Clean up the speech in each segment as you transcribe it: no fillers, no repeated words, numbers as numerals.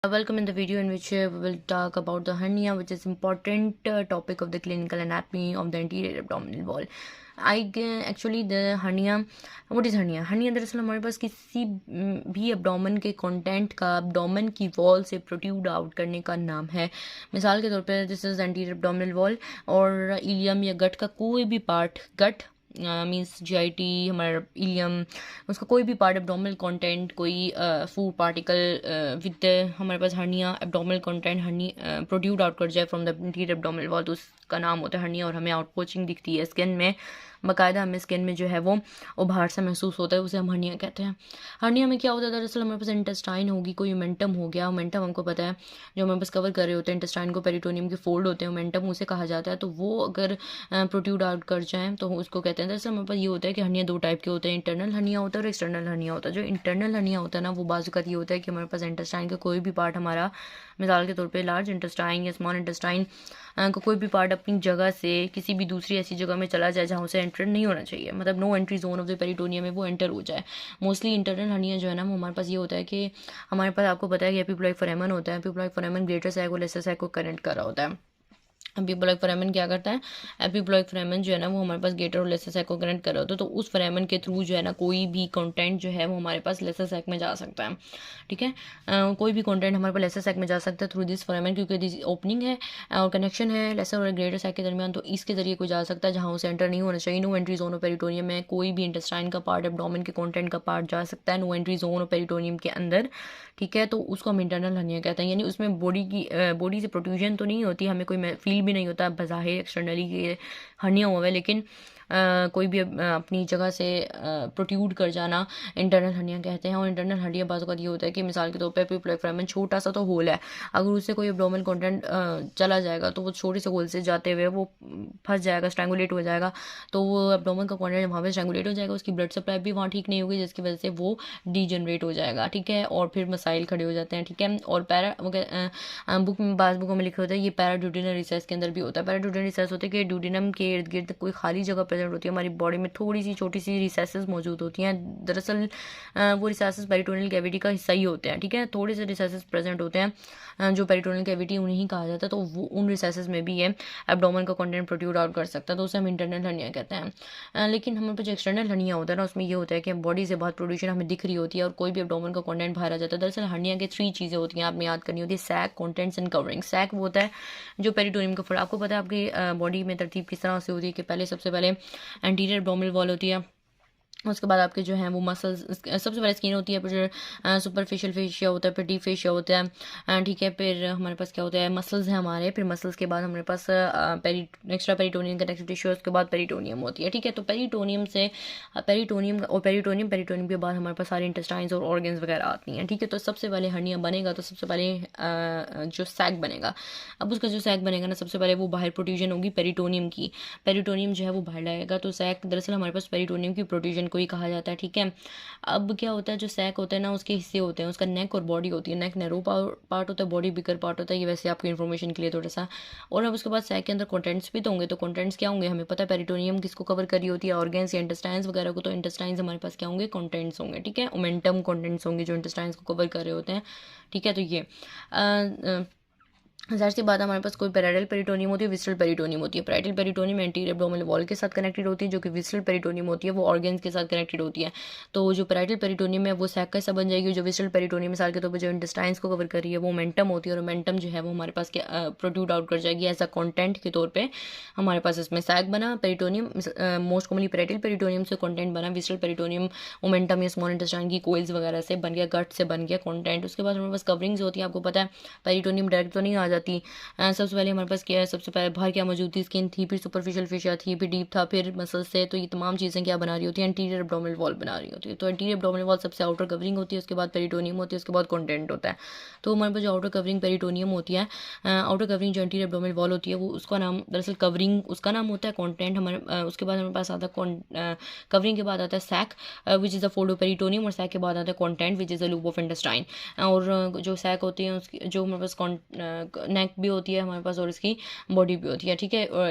Welcome in the video in which we will talk about the hernia, which is important topic of the clinical anatomy of the anterior abdominal wall. Actually the hernia, what is hernia? hernia दरअसल हमारे पास किसी भी abdomen के content का abdomen की wall से protrude out करने का नाम है. मिसाल के तौर पे this is anterior abdominal wall और इलियम या गट का कोई भी पार्ट, गट मीन्स GIT, हमारा इलियम, उसका कोई भी पार्ट एब्डोमिनल कंटेंट, कोई फूड पार्टिकल विद हमारे पास hernia abdominal content hernia protruded out कर जाए from the interior abdominal wall, तो उसका नाम होता है हर्निया. और हमें आउटपोचिंग दिखती है स्किन में, बाकायदा हमें स्किन में जो है वो उभार सा महसूस होता है, उसे हम हर्निया कहते हैं. हर्निया में क्या होता है, दरअसल हमारे पास इंटेस्टाइन होगी, कोई ओमेंटम हो गया. ओमेंटम हमको पता है जो हमारे पास कवर कर रहे होते हैं इंटेस्टाइन को, पेरिटोनियम के फोल्ड होते हैं, ओमेंटम उसे कहा जाता है. तो वो अगर प्रोट्रूड आउट कर जाएँ तो उसको कहते हैं. दरअसल हमारे पास ये होता है कि हर्निया दो टाइप के होते हैं, इंटरनल हर्निया होता है और एक्सटर्नल हर्निया होता है. जो इंटरनल हर्निया होता है ना, वो बाज़ ये होता है कि हमारे पास इंटेस्टाइन का कोई भी पार्ट, हमारा मिसाल के तौर पे लार्ज इंटेस्टाइन या स्मॉल इंटेस्टाइन का कोई भी पार्ट अपनी जगह से किसी भी दूसरी ऐसी जगह में चला जाए जहाँ उसे एंटर नहीं होना चाहिए, मतलब no entry zone of the peritoneum में वो एंटर हो जाए. मोस्टली इंटरनल हर्निया जो है ना, वो हमारे पास ये होता है कि हमारे पास, आपको पता है कि एपिप्लॉइक फोरामेन होता है. एपिप्लॉइक फोरामेन ग्रेटर सैक और लेसर सैक को कनेक्ट कर रहा होता है. एपिप्लॉइक फोरामेन क्या करता है, एपिप्लॉइक फोरामेन जो है ना, वो हमारे पास ग्रेटर और लेसर सैक को कनेक्ट कर रहा होता है. तो उस फोरामेन के थ्रू जो है ना, कोई भी कंटेंट जो है वो हमारे पास लेसर सैक में जा सकता है. ठीक है, कोई भी कंटेंट हमारे पास लेसर सैक में जा सकता है थ्रू दिस फोरामेन, क्योंकि दिस ओपनिंग है और कनेक्शन है लेसर और ग्रेटर सैक के दरमियान. तो इसके जरिए कोई जा सकता है जहाँ उसे एंटर नहीं होना चाहिए. No entry zone of peritoneum में कोई भी इंटेस्टाइन का पार्ट, एब्डोमेन के कंटेंट का पार्ट जा सकता है, no entry zone of peritoneum के अंदर. ठीक है, तो उसको हम इंटरनल हर्निया कहते हैं. यानी उसमें बॉडी से प्रोट्रूजन तो नहीं होती, हमें कोई फील भी नहीं होता बाहर एक्सटर्नली कि हर्निया हुआ है, लेकिन कोई भी अपनी जगह से प्रोट्रूड कर जाना इंटरनल हर्निया कहते हैं. और इंटरनल हर्निया बाज़ का ये होता है कि मिसाल के तौर पे एपिप्लॉइक फोरामेन छोटा सा तो होल है, अगर उससे कोई एब्डोमिनल कंटेंट चला जाएगा तो वो छोटे से होल से जाते हुए वो फंस जाएगा, स्ट्रैंगुलेट हो जाएगा. तो वो एब्डोमिनल का कंटेंट वहाँ पे स्ट्रैंगुलेट हो जाएगा, उसकी ब्लड सप्लाई भी वहाँ ठीक नहीं होगी, जिसकी वजह से वो डीजनरेट हो जाएगा. ठीक है, और फिर मसाइल खड़े हो जाते हैं. ठीक है, और बुक में, बाज़ बुकों में लिखा होता है ये पैराड्यूडिनल रिसेस के अंदर भी होता है. पैराड्यूडिनल रिसेस होते हैं कि ड्यूडिनम के इर्द गिर्द कोई खाली जगह प्रेजेंट होती है, हमारी बॉडी में थोड़ी सी छोटी सी रिसेसेस मौजूद होती हैं. दरअसल वो रिसेसेस पेरिटोनियल कैविटी का हिस्सा ही होते हैं. ठीक है, थोड़े से रिसेसेस प्रेजेंट होते हैं जो पेरिटोनियल कैविटी उन्हें कहा जाता है. तो वो उन रिसेसेस में भी ये एब्डोमेन का कंटेंट प्रोट्रूड आउट कर सकता है, तो उसे हम इंटरनल हर्निया कहते हैं. लेकिन हमारे पास जो एक्सटर्नल हर्निया होता है ना, उसमें ये होता है कि बॉडी से बहुत प्रोड्यूशन हमें दिख रही होती है और कोई भी एब्डोमेन का कंटेंट बाहर आ जाता है. दरअसल हर्निया के 3 चीज़ें होती हैं, आपने याद करनी होती है: sac, contents and covering. Sac वो होता है जो पेरिटोनियम का फोल्ड, आपको पता है आपकी बॉडी में तरतीब किस तरह से होती है कि पहले सबसे पहले एंटीरियर एब्डोमिनल वॉल होती है, उसके बाद आपके जो हैं वो मसल्स, सबसे पहले स्किन होती है, फिर सुपरफिशियल फेशिया होता है, फिर डीप फेशिया होता है. ठीक है, फिर हमारे पास क्या होता है, मसल्स हैं हमारे, फिर मसल्स के बाद हमारे पास एक्स्ट्रा पेरिटोनियम कनेक्टिव टिश्यू, उसके बाद पेरिटोनियम होती है. ठीक है, तो पेरिटोनियम से पेरिटोनियम और पेरिटोनियम के बाद हमारे पास सारे इंटेस्टाइन्स और ऑर्गन्स वगैरह आती हैं. ठीक है, तो सबसे पहले हर्निया बनेगा तो सबसे पहले जो सैक बनेगा. अब उसका जो सैक बनेगा ना, सबसे पहले वो बाहर प्रोट्रूजन होगी पेरिटोनियम की, पेरिटोनियम जो है वो बाहर लाएगा. तो सैक दरअसल हमारे पास पेरिटोनियम की प्रोट्रूजन को ही कहा जाता है. ठीक है, अब क्या होता है, जो सैक होता है ना, उसके हिस्से होते हैं, उसका नेक और बॉडी होती है. नेक नैरो पार्ट होता है, बॉडी बिगर पार्ट होता है. ये वैसे आपकी इन्फॉर्मेशन के लिए थोड़ा सा. और अब उसके बाद सैक के अंदर कंटेंट्स भी तो होंगे. तो कंटेंट्स क्या होंगे, हमें पता है पेरिटोनियम किसको कवर करी होती है, ऑर्गन्स या इंटेस्टाइन्स वगैरह को. तो इंटेस्टाइन्स हमारे पास क्या होंगे, कंटेंट्स होंगे. ठीक है, ओमेंटम कंटेंट्स होंगे जो इंटेस्टाइन्स को कवर कर रहे होते हैं. ठीक है, तो ये ज़ाहिर सी बात है, हमारे पास कोई पैराइटल पेरिटोनियम होती है, विसरल पेरिटोनियम होती है. Parietal peritoneum anterior abdominal wall के साथ कनेक्टेड होती है, जो कि विसरल पेरिटोनियम होती है वो ऑर्गन्स के साथ कनेक्टेड होती है. तो जो पैराइटल पेरिटोनियम है वो सैक का हिस्सा बन जाएगी. जो विसरल पेरिटोनियम मिसाल के तौर पर जो इंटेस्टाइन्स को कवर कर रही है वो ओमेंटम होती है, और ओमेंटम जो है वो हमारे पास प्रोट्रूड आउट कर जाएगी एज अ कॉन्टेंट के तौर पर. हमारे पास इसमें सैक बना, peritoneum most commonly parietal peritoneum से कॉन्टेंट बना, विसरल पेरिटोनियम ओमेंटम या स्मॉल इंटेस्टाइन की कोइल्स वगैरह से बन गया, गट से बन गया कॉन्टेंट. उसके बाद हमारे पास कवरिंग्स होती है. आपको पता है पेरिटोनियम डायरेक्ट तो नहीं आ जाती. सबसे पहले हमारे पास क्या है, सबसे पहले बाहर क्या मौजूद थी, स्किन थी, फिर सुपरफिशियल फेशिया थी, फिर डीप था, फिर मसल्स से. तो ये तमाम चीज़ें क्या बना रही होती है, एंटीरियर एब्डोमिनल वॉल बना रही होती है. तो एंटीरियर एब्डोमिनल वॉल सबसे आउटर कवरिंग होती है, उसके बाद पेरिटोनियम होती है, उसके बाद कंटेंट होता है. तो हमारे पास जो आउटर कवरिंग पेरिटोनियम होती है, आउटर कवरिंग जो एंटीरियर एब्डोमिनल वॉल होती है वो, उसका नाम दरअसल कवरिंग, उसका नाम होता है कंटेंट. हमारे उसके बाद हमारे पास आता है कवरिंग के बाद आता है sac which is a fold of peritoneum, और सैक के बाद आता है content which is a loop of intestine. और जो सैक होती है उसकी, जो हमारे पास नेक भी होती है हमारे पास और इसकी बॉडी भी होती है, ठीक है। और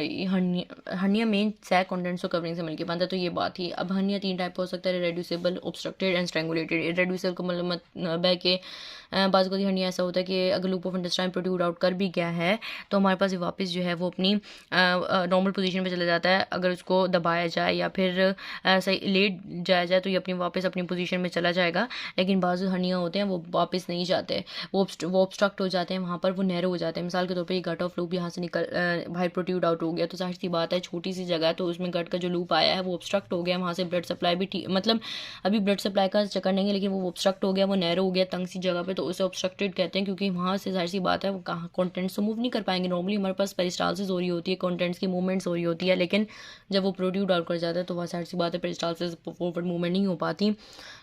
हर्निया मेन सैक कंटेंट्स और कवरिंग से मिलकर बनता है, तो ये बात ही। अब हर्निया 3 टाइप का हो सकता है, reducible, obstructed and strangulated. Irreducible का मतलब है कि बाज़ को हर्निया ऐसा होता है कि अगर loop of intestine produce out कर भी गया है तो हमारे पास ये वापस जो है वो अपनी नॉर्मल पोजीशन पे चला जाता है। अगर उसको दबाया जाए या फिर सही लेट जाया जाए तो ये अपनी वापस अपनी पोजीशन में चला जाएगा। लेकिन बाज़ हर्निया होते हैं वो वापस नहीं जाते, वो ऑब्स्ट्रक्ट हो जाते हैं, वहाँ पर वो नैरो हो जाते हैं। मिसाल के तौर पर ये गट ऑफ लूप यहाँ से निकल बाहर प्रोड्यूस आउट हो गया, तो जाहिर सी बात है छोटी सी जगह तो उसमें गट का जो लूप आया है वो ऑब्स्ट्रक्ट हो गया, वहाँ से ब्लड सप्लाई भी ठीक, मतलब अभी ब्लड सप्लाई का चक्कर नहीं है लेकिन वो ऑब्स्ट्रक्ट हो गया, वो नैरो हो गया तंग सी जगह पे, तो उसे ऑब्स्ट्रक्टेड कहते हैं। क्योंकि वहाँ से जाहिर सी बात है वो कहाँ कॉन्टेंट्स तो मूव नहीं कर पाएंगे। नॉर्मली हमारे पास पेरिस्टालसिस हो रही होती है, कॉन्टेंट्स की मूवमेंट्स हो रही होती है, लेकिन जब वो प्रोड्यूस आउट कर जाता है तो वहाँ जाहिर सी बात है पेरिस्टालसिस फॉरवर्ड मूवमेंट नहीं हो पाती,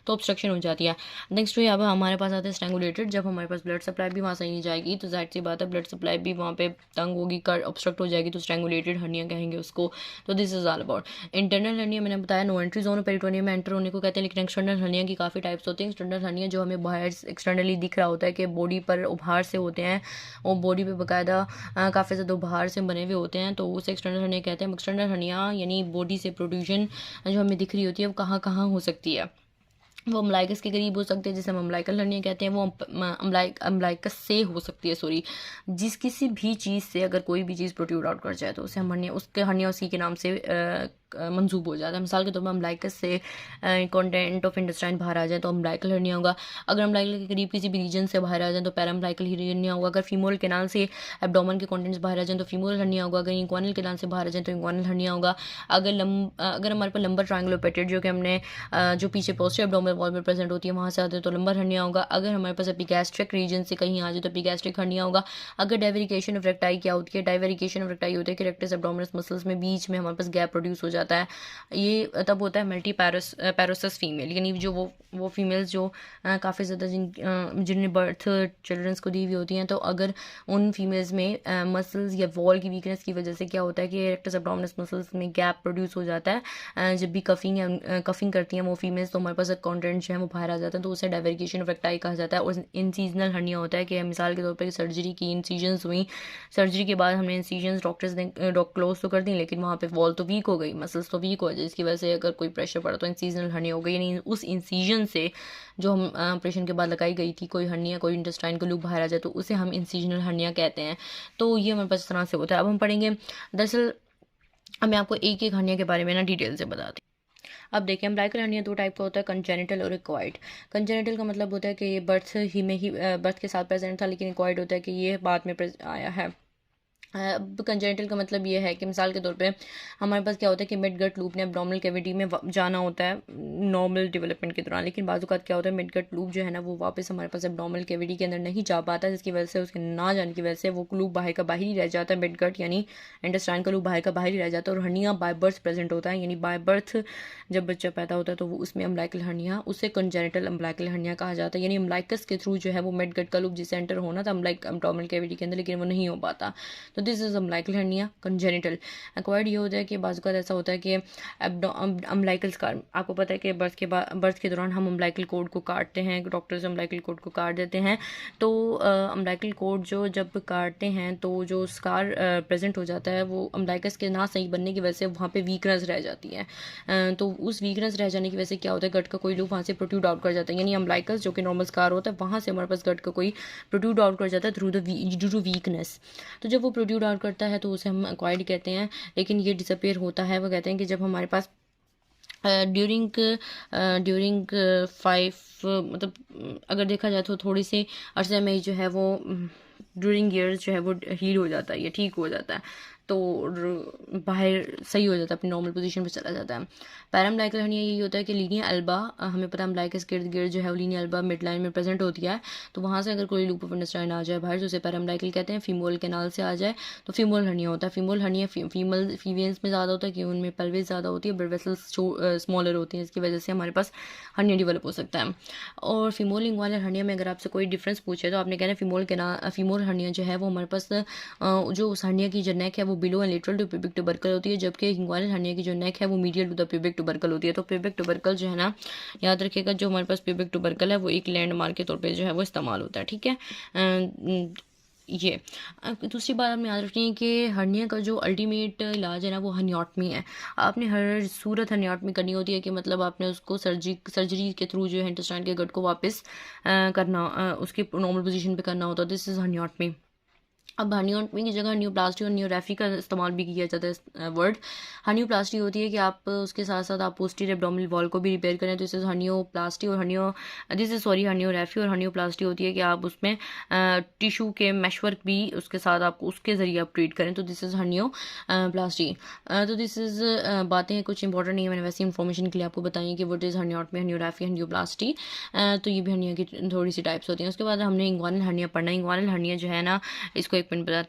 तो ऑब्स्ट्रक्शन हो जाती है। नेक्स्ट हुई अब हमारे पास आते हैं स्ट्रैंगुलेटेड। जब हमारे पास ब्लड सप्लाई भी वहाँ सही नहीं जाएगी तो जाहिर सी बात है ब्लड सप्लाई भी वहाँ पे तंग होगी, कर ऑब्स्ट्रक्ट हो जाएगी, तो स्ट्रैंगुलेटेड हर्निया कहेंगे उसको। तो this is all about internal hernia. मैंने बताया नो एंट्री जोन पेरिटोनियम में एंटर होने को कहते हैं, लेकिन एक्सटर्नल हर्निया की काफ़ी टाइप्स होते हैं। एक्सटर्नल हर्निया जो हमें बाहर एक्सटर्नली दिख रहा होता है कि बॉडी पर उभार से होते हैं, और बॉडी पे बाकायदा काफ़ी ज़्यादा उभार से बने हुए होते हैं, तो उसे एक्सटर्नल हर्निया कहते हैं। एक्सटर्नल हर्निया यानी बॉडी से प्रोड्यूशन जो हमें दिख रही होती है वो कहाँ कहाँ हो सकती है, वो अम्लाइकस के करीब हो सकते हैं जिसे हम अम्लाइकल हर्निया कहते हैं, वो अम्लाइकस से हो सकती है, सॉरी, जिस किसी भी चीज़ से अगर कोई भी चीज़ प्रोड्यूस आउट कर जाए तो उसे हम हर्निया, उसके हर्निया उसी के नाम से मंसूब हो जाता है। मिसाल के तौर पर अम्लाइकस से कंटेंट ऑफ इंटेस्टाइन बाहर आ जाए तो अम्लाइकल हर्निया होगा। अगर अम्लाइकल के करीब किसी भी रीजन से बाहर आ जाए तो पैराम्लाइकल हर्निया होगा। अगर फीमोरल कैनाल से एब्डोमेन के कंटेंट्स बाहर आ जाए तो फीमोरल हर्निया होगा। अगर इंग्वानल कैनाल से बाहर आ जाए तो इंग्वानल हर्निया होगा। अगर हमारे पास लंबर ट्रायंगुलोपेटेड जो कि हमने जो पीछे पोस्टीरियर एब्डोमिनल वॉल में प्रेजेंट होती है वहाँ से आते हैं तो लंबर हर्निया होगा। अगर हमारे पास एपिगैस्ट्रिक रीजन से कहीं आ जाए तो एपिगैस्ट्रिक हर्निया होगा। अगर डाइवेरिकेशन ऑफ रेक्टाई क्या होती है, डाइवेरिकेशन ऑफ रेक्टाई होती है कि रेक्टस एब्डोमिनस मसल्स में बीच में हमारे पास गैप प्रोड्यूस हो जाता है। ये तब होता है मल्टी पैरोसस फीमेल, यानी जो वो फीमेल्स जो काफ़ी ज़्यादा जिनने बर्थ चिल्ड्रंस को दी हुई होती हैं, तो अगर उन फीमेल्स में मसल्स या वॉल की वीकनेस की वजह से क्या होता है कि रेक्टस एब्डोमिनस मसल्स में गैप प्रोड्यूस हो जाता है। जब भी कफिंग करती हैं वो फीमेल्स तो हमारे पास कंटेंट जो है वो बाहर आ जाता है, तो उसे डाइवेरिकेशन ऑफ रेक्टाई कहा जाता है। और इंसीजनल हर्निया होता है कि मिसाल के तौर पर सर्जरी की इंसीजन्स हुई, सर्जरी के बाद हमने इंसीजन्स डॉक्टर्स ने क्लोज तो कर दी लेकिन वहाँ पे वॉल तो वीक हो गई, मसल्स तो वीक हो जाए, जिसकी वजह से अगर कोई प्रेशर पड़ा तो इंसीजनल हर्निया हो गई, यानी उस इंसीजन से जो हम ऑपरेशन के बाद लगाई गई थी कोई हर्निया, कोई इंटेस्टाइन का लूप बाहर आ जाए तो उसे हम इंसीजनल हर्निया कहते हैं। तो ये हमारे पास इस तरह से होता है। अब हम पढ़ेंगे, दरअसल अब मैं आपको एक एक हर्निया के बारे में ना डिटेल से बताती हूँ। अब देखिए अम्लाइकल हर्निया 2 टाइप का होता है, कंजेनिटल और एक्वायर्ड। कंजेनिटल का मतलब होता है कि ये बर्थ के साथ प्रेजेंट था, लेकिन एक्वायर्ड होता है कि ये बाद में आया है। अब कंजेनिटल का मतलब ये है कि मिसाल के तौर पे हमारे पास क्या होता है कि मिड गट लूप ने एब्डोमिनल कैविटी में जाना होता है नॉर्मल डेवलपमेंट के दौरान, लेकिन बाज़ औक़ात क्या होता है मिड गट लूप जो है ना वो वापस हमारे पास एब्डोमिनल कैविटी के अंदर नहीं जा पाता, जिसकी वजह से उसके ना जाने की वजह से वो लूप बाहर का बाहर ही रह जाता है। मिड गट यानी इंटेस्टाइन का लूप बाहर का बाहर ही रह जाता है, और हर्निया बाय बर्थ प्रेजेंट होता है, यानी बाय बर्थ जब बच्चा पैदा होता है तो वो उसमें अम्लाइकल हर्निया, उसे कंजेनिटल अम्लाइकल हर्निया कहा जाता है। यानी अम्लाइकस के थ्रू जो है वो मिड गट का लूप जिसे एंटर होना था एब्डोमिनल कैविटी के अंदर, लेकिन वो नहीं हो पाता, तो this is umbilical hernia congenital. Acquired ये होता है कि बाज़ औक़ात ऐसा होता है कि अम्लाइकल स्कार, आपको पता है कि बर्थ के दौरान हम अम्लाइकल कोड को काटते हैं, डॉक्टर्स अम्लाइकल कोड को काट देते हैं, तो अम्लाइकल कोड जो जब काटते हैं तो जो स्कार प्रेजेंट हो जाता है वो अम्लाइकस के ना सही बनने की वजह से वहाँ पे वीकनेस रह जाती है। तो उस वीकनेस रह जाने की वजह से क्या होता है गट का कोई लूप वहाँ से प्रोट्रूड आउट कर जाता है, यानी अम्लाइकस जो कि नॉर्मल स्कार होता है वहाँ से हमारे पास गट का कोई प्रोट्रूड आउट कर जाता है ड्यू टू वीकनेस। तो जब वो प्रोट्रूड आउट करता है तो उसे हम एक्वायर्ड कहते हैं, लेकिन ये डिसअपीयर होता है, वो कहते हैं कि जब हमारे पास ड्यूरिंग 5 मतलब अगर देखा जाए तो थोड़ी सी अरसे में जो है वो ड्यूरिंग ईयर्स जो है वो हील हो जाता है, ये ठीक हो जाता है, तो बाहर सही हो जाता है, अपनी नॉर्मल पोजीशन पे चला जाता है। पैराम्लाइकल हर्निया यही होता है कि लीनिया अल्बा, हमें पता है अम्लाइकस के इर्द गिर्द जो है वो लीनिया अल्बा मिड लाइन में प्रेजेंट होती है, तो वहाँ से अगर कोई लूप ऑफ इंटेस्टाइन आ जाए बाहर तो उसे पैराम्लाइकल कहते हैं। फीमोरल कैनाल से आ जाए तो फीमोरल हर्निया होता है। फीमोरल हर्निया फीमेल्स में ज़्यादा होता है कि उनमें पेल्विस ज़्यादा होती है, ब्लड वेसल्स स्मॉलर होती हैं, इसकी वजह से हमारे पास हर्निया डेवलप हो सकता है। और फीमोरल इंग्वानल हर्निया में अगर आपसे कोई डिफरेंस पूछे तो आपने कहना है फीमोरल हर्निया जो है वो हमारे पास जो उस हर्निया की जो नेक है वो below and lateral to pubic tubercle होती है, जबकि इंग्वानल हर्निया की जो नेक है वो medial to the pubic tubercle होती है। तो प्यूबिक ट्यूबरकल जो है ना, याद रखिएगा, जो हमारे पास प्यूबिक ट्यूबरकल है वो एक लैंडमार्क के तौर पे जो है वो इस्तेमाल होता है, ठीक है। ये दूसरी बात आपने याद रखनी है कि हर्निया का जो अल्टीमेट इलाज है ना वो हर्नियोटमी है। आपने हर सूरत हर्नियोटमी करनी होती है कि मतलब आपने उसको सर्जरी के थ्रू जो है इंटेस्टाइन के गट को वापस करना उसकी नॉर्मल पोजीशन पे करना होता है। This is herniotomy. अब हर्नियोटमी की जगह हर्नियोप्लास्टी और हर्नियोग्राफी का इस्तेमाल भी किया जाता है वर्ड। हर्नियोप्लास्टी होती है कि आप उसके साथ साथ आप पोस्टीरियर एब्डोमिनल वॉल को भी रिपेयर करें, तो दिस इज़ हर्नियोप्लास्टी। और हर्नियोग्राफी और हर्नियोप्लास्टी होती है कि आप उसमें टिश्यू के मैशवर्क भी उसके साथ आप उसके ज़रिए आप ट्रीट करें, तो दिस इज़ हर्नियोप्लास्टी। तो दिस इज़ बातें कुछ इंपॉर्टेंट नहीं है, मैंने वैसे इंफॉर्मेशन के लिए आपको बताई कि वट इज़ हर्नियोटमी, हर्नियोग्राफी, हर्नियोप्लास्टी। तो ये भी हर्निया की थोड़ी सी टाइप्स होती हैं। उसके बाद हमने इंग्वानल हर्निया पढ़ना। इंग्वानल हर्निया जो है ना, इसको एक मिनट बता।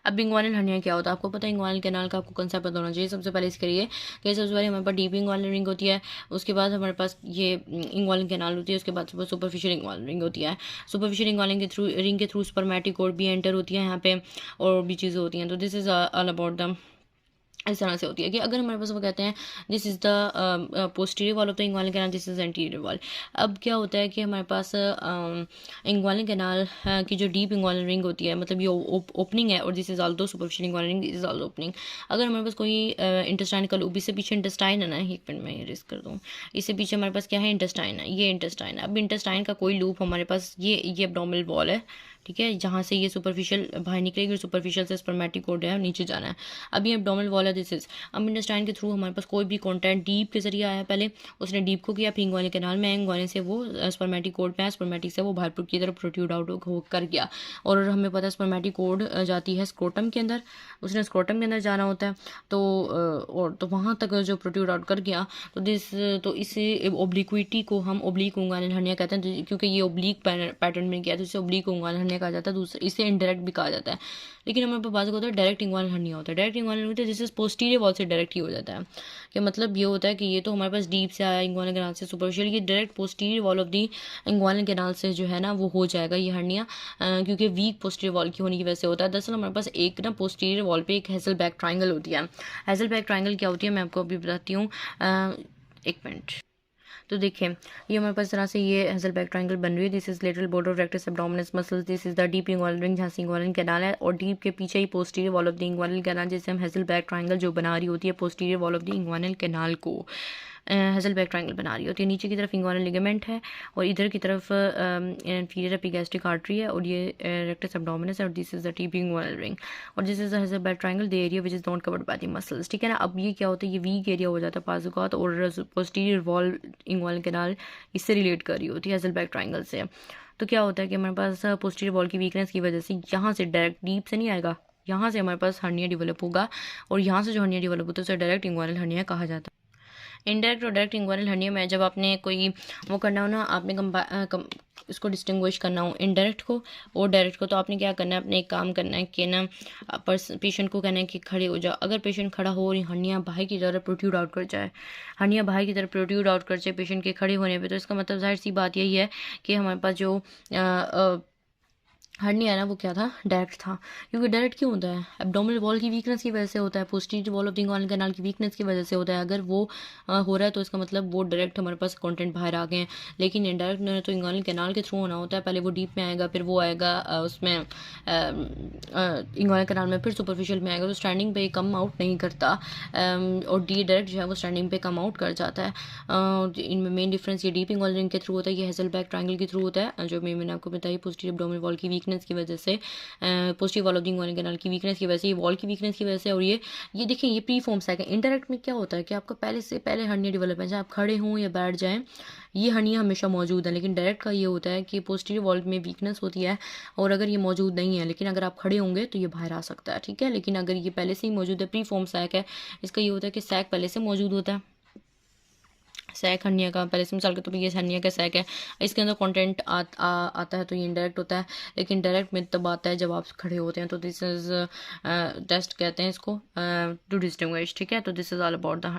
अब इंग्वानल हर्निया क्या होता है आपको पता है? इंग्वानल कैनाल का आपको कंसेप्ट पता होना चाहिए। सबसे पहले इसके लिए कि सबसे पहले हमारे पास डीप इंग्वानल रिंग होती है, उसके बाद हमारे पास ये इंग्वानल कैनाल होती है, उसके बाद सुपरफिशियल इंग्वानल रिंग होती है। सुपरफिशियल इंग्वानल के थ्रू रिंग के थ्रू स्पर्मेटिकोड भी एंटर होती है यहाँ पे, और भी चीज़ें होती हैं। तो this is all about the इस तरह से होती है कि अगर हमारे पास वो कहते हैं this is the posterior wall of the inguinal canal, this is anterior wall. अब क्या होता है कि हमारे पास इंग्वानल कैनाल की जो डीप इंग्वानल रिंग होती है, मतलब ये ओपनिंग है, और this is also superficial inguinal ring, this is also opening. अगर हमारे पास कोई इंटेस्टाइन का लूप, इससे पीछे इंटेस्टाइन है ना, एक मिनट में रिस्क कर दूँ, इससे पीछे हमारे पास क्या है? इंटेस्टाइन है, ये इंटेस्टाइन है। अब इंटेस्टाइन का कोई लूप हमारे पास ये एब्डोमिनल वॉल है, ठीक है, जहाँ से ये सुपरफिशियल बाहर निकलेगी और सुपरफिशियल से स्पर्मेटिकोड है नीचे जाना है। अब ये एब्डोमिनल वॉल है, दिस इज। अब इंटेस्टाइन के थ्रू हमारे पास कोई भी कंटेंट डीप के जरिए आया, पहले उसने डीप को किया, फिर इंग्वानल कैनाल में, इंग्वानल से वो स्पर्मेटिकोड पे है, स्पर्मेटिक से वो बाहर की तरफ प्रोट्रूड आउट कर गया, और हमें पता है स्पर्मेटिकोड जाती है स्क्रोटम के अंदर, उसने स्क्रोटम के अंदर जाना होता है, तो और तो वहाँ तक जो प्रोट्रूड आउट कर गया, तो इसे ओब्लिक्विटी को हम ओब्लिक इंग्वानल हर्निया कहते हैं, क्योंकि ये ओब्लिक पैटर्न में किया, तो इसे ओब्लिक इंग्वानल हर्निया कहा जाता है। दूसरा इसे इनडायरेक्ट भी कहा जाता है। लेकिन हमारे पास बात होता है डायरेक्ट इंग्वानल हर्निया होता है। डायरेक्ट इंग्वानल होता है जिससे पोस्टीरियर वॉल से डायरेक्ट ही हो जाता है, कि मतलब ये होता है कि ये तो हमारे पास डीप से आया इंग्वानल कैनाल से सुपरफिशियल, ये direct posterior wall of the inguinal canal से जो है ना वो हो जाएगा ये हर्निया, क्योंकि वीक पोस्टीरियर वॉल की होने की वजह से होता है। दरअसल हमारे पास एक ना पोस्टीरियर वॉल पे एक हेज़लबैक ट्राइंगल होती है। हेज़लबैक ट्राइंगल क्या होती है मैं आपको अभी बताती हूँ, एक मिनट। तो देखिए ये हमारे पास तरह से ये हेज़लबैक ट्रायंगल बन रही है। This is lateral border of rectus abdominis muscles, this is the deep inguinal ring जहाँ से इंग्वानल कैनाल है, और डीप के पीछे ही posterior wall of the inguinal canal, जिससे हम हेज़लबैक ट्रायंगल जो बना रही होती है posterior wall of the inguinal canal को हेज़लबैक ट्रायंगल बना रही होती है। नीचे की तरफ इंग्वानल लिगामेंट है, और इधर की तरफ इंफीरियर एपिगैस्ट्रिक आर्टरी है, और ये रेक्टस एब्डोमिनस है, और this is the deep inguinal ring, और this is the Hesselbach triangle the area which is not covered by the muscles, ठीक है ना। अब ये क्या होता है, ये वीक एरिया हो जाता है पाज़ुकात, और पोस्टीरियर वॉल इंग्वानल कैनाल इससे रिलेट कर रही होती है हेज़लबैक ट्रायंगल से। तो क्या होता है कि हमारे पास पोस्टीरियर वॉल की वीकनेस की वजह से यहाँ से डायरेक्ट डीप से नहीं आएगा, यहाँ से हमारे पास हर्निया डेवलप होगा, और यहाँ से जो हर्निया डेवलप होता है उसे डायरेक्ट इंग्वानल हर्निया कहा जाता है। इनडायरेक्ट और डायरेक्ट इंग्वानल हर्निया में जब आपने कोई वो करना हो ना, आपने इसको डिस्टिंग्विश करना हो इनडायरेक्ट को और डायरेक्ट को, तो आपने क्या करना है, अपने एक काम करना है कि ना पेशेंट को कहना है कि खड़े हो जाओ। अगर पेशेंट खड़ा हो और हर्निया बाहर की तरफ प्रोट्रूड आउट कर जाए, हर्निया बाहर की तरफ प्रोट्रूड आउट कर जाए पेशेंट के खड़े होने पे, तो इसका मतलब जाहिर सी बात यही है कि हमारे पास जो हर्निया है ना वो क्या था, डायरेक्ट था। क्योंकि डायरेक्ट क्यों होता है, एब्डोमिनल वॉल की वीकनेस की वजह से होता है, posterior wall of the inguinal canal की वीकनेस की वजह से होता है। अगर वो हो रहा है तो इसका मतलब वो डायरेक्ट हमारे पास कंटेंट बाहर आ गए हैं। लेकिन इनडायरेक्ट तो इंग्वानल कैनाल के थ्रू होना होता है, पहले वो डीप में आएगा, फिर वो आएगा उसमें इंग्वानल कैनाल में, फिर सुपरफिशियल में आएगा, तो स्टैंडिंग पे कम आउट नहीं करता, और डी डायरेक्ट जो है वो स्टैंडिंग पे कम आउट कर जाता है। इनमें मेन डिफरेंस ये डीप इंग्वानल रिंग के थ्रू होता है, ये हेज़लबैक ट्रायंगल के थ्रू होता है, जो मैंने आपको बताया पोस्टीरियर एब्डोमिनल वॉल की वीकनेस की वजह से, posterior wall of the inguinal canal की वीकनेस की वजह से, ये वॉल की वीकनेस की वजह से। और ये देखिए ये प्री फॉर्म सैक है। इनडायरेक्ट में क्या होता है कि आपका पहले हर्निया डेवलप है, चाहे आप खड़े हों या बैठ जाएं, ये हर्निया हमेशा मौजूद है। लेकिन डायरेक्ट का ये होता है कि पोस्टीरियर वॉल में वीकनेस होती है, और अगर ये मौजूद नहीं है, लेकिन अगर आप खड़े होंगे तो ये बाहर आ सकता है, ठीक है। लेकिन अगर ये पहले से ही मौजूद है, प्री फॉर्म सैक है, इसका ये होता है कि सैक पहले से मौजूद होता है। सैक हर्निया का पहले से मिसाल के तौर पर ये हर्निया का सैक है, इसके अंदर कंटेंट आता है, तो ये इनडायरेक्ट होता है। लेकिन डायरेक्ट में तब आता है जब आप खड़े होते हैं, तो दिस इज टेस्ट कहते हैं इसको टू डिस्टिंग्विश, ठीक है। तो this is all about the